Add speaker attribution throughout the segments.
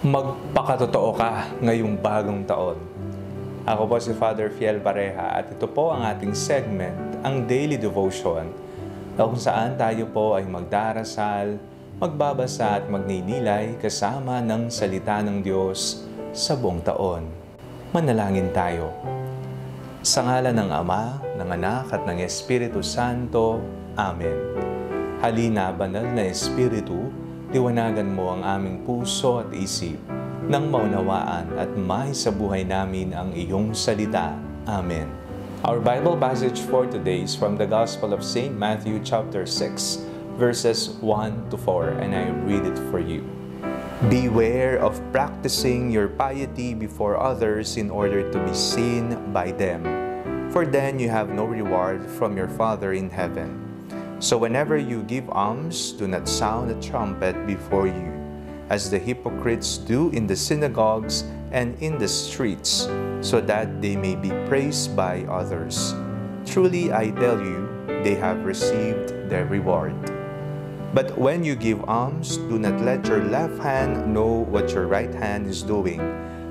Speaker 1: Magpakatotoo ka ngayong bagong taon. Ako po si Father Fiel Pareha at ito po ang ating segment, ang Daily Devotion, kung saan tayo po ay magdarasal, magbabasa at magninilay kasama ng salita ng Diyos sa buong taon. Manalangin tayo. Sa ngalan ng Ama, ng Anak at ng Espiritu Santo. Amen. Halina, banal na Espiritu, liwanagan mo ang aming puso at isip nang maunawaan at maisabuhay namin ang iyong salita. Amen. Our Bible passage for today is from the Gospel of St. Matthew chapter 6, verses 1 to 4, and I read it for you. Beware of practicing your piety before others in order to be seen by them, for then you have no reward from your Father in heaven. So whenever you give alms, do not sound a trumpet before you, as the hypocrites do in the synagogues and in the streets, so that they may be praised by others. Truly I tell you, they have received their reward. But when you give alms, do not let your left hand know what your right hand is doing,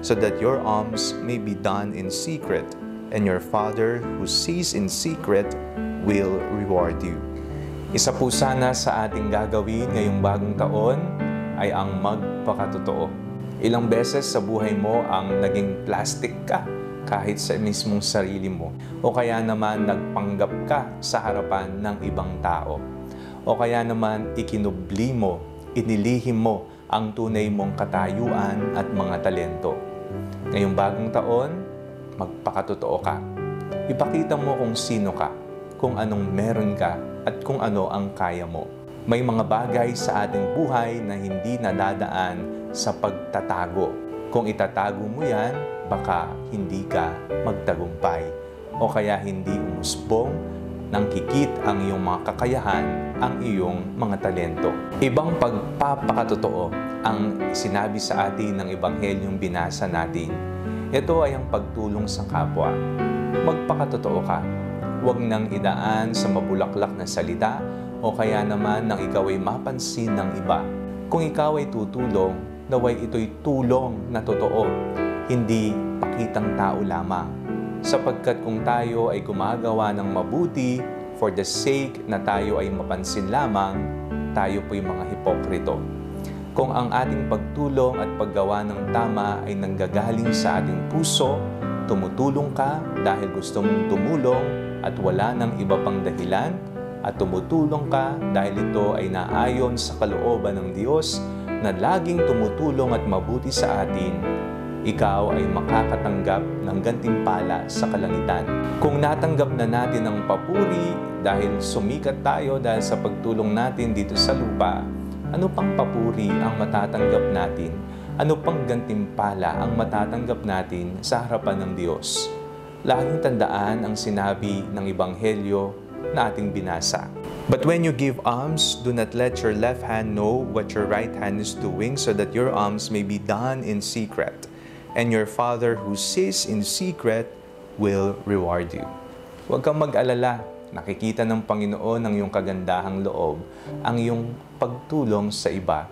Speaker 1: so that your alms may be done in secret, and your Father who sees in secret will reward you. Isa po sana sa ating gagawin ngayong bagong taon ay ang magpakatotoo. Ilang beses sa buhay mo ang naging plastic ka kahit sa mismong sarili mo, o kaya naman nagpanggap ka sa harapan ng ibang tao, o kaya naman ikinubli mo, inilihim mo ang tunay mong katayuan at mga talento. Ngayong bagong taon, magpakatotoo ka. Ipakita mo kung sino ka, kung anong meron ka, at kung ano ang kaya mo. May mga bagay sa ating buhay na hindi nadadaan sa pagtatago. Kung itatago mo yan, baka hindi ka magtagumpay, o kaya hindi umusbong nang kikit ang iyong mga kakayahan, ang iyong mga talento. Ibang pagpapakatotoo ang sinabi sa atin ng Ebanghelyong binasa natin. Ito ay ang pagtulong sa kapwa. Magpakatotoo ka. Huwag nang idaan sa mabulaklak na salita o kaya naman nang ikaw ay mapansin ng iba. Kung ikaw ay tutulong, naway ito'y tulong na totoo, hindi pakitang tao lamang. Sapagkat kung tayo ay gumagawa ng mabuti for the sake na tayo ay mapansin lamang, tayo po'y mga hipokrito. Kung ang ating pagtulong at paggawa ng tama ay nanggagaling sa ating puso, tumutulong ka dahil gusto mong tumulong at wala nang iba pang dahilan, at tumutulong ka dahil ito ay naayon sa kalooban ng Diyos na laging tumutulong at mabuti sa atin, ikaw ay makakatanggap ng gantimpala sa kalangitan. Kung natanggap na natin ang papuri dahil sumikat tayo dahil sa pagtulong natin dito sa lupa, ano pang papuri ang matatanggap natin? Ano pang gantimpala ang matatanggap natin sa harapan ng Diyos? Laging tandaan ang sinabi ng Ebanghelyo na ating binasa. But when you give alms, do not let your left hand know what your right hand is doing, so that your alms may be done in secret, and your Father who sees in secret will reward you. Huwag kang mag-alala, nakikita ng Panginoon ang iyong kagandahang loob, ang iyong pagtulong sa iba,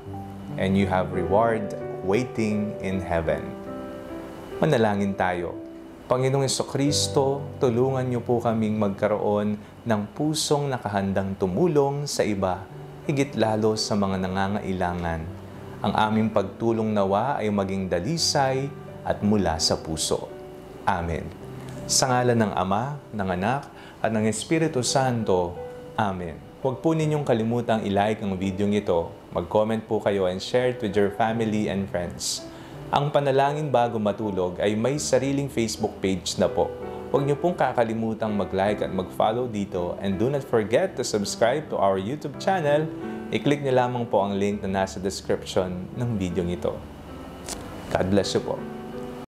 Speaker 1: and you have reward waiting in heaven. Manalangin tayo. Panginoong Jesucristo, tulungan niyo po kaming magkaroon ng pusong nakahandang tumulong sa iba, higit lalo sa mga nangangailangan. Ang aming pagtulong nawa ay maging dalisay at mula sa puso. Amen. Sa ngalan ng Ama, ng Anak, at ng Espiritu Santo. Amen. Huwag po ninyong kalimutang i-like ang video ito. Mag-comment po kayo and share it with your family and friends. Ang Panalangin Bago Matulog ay may sariling Facebook page na po. Huwag niyo pong kakalimutang mag-like at mag-follow dito, and do not forget to subscribe to our YouTube channel. I-click niyo lamang po ang link na nasa description ng video ito. God bless you po.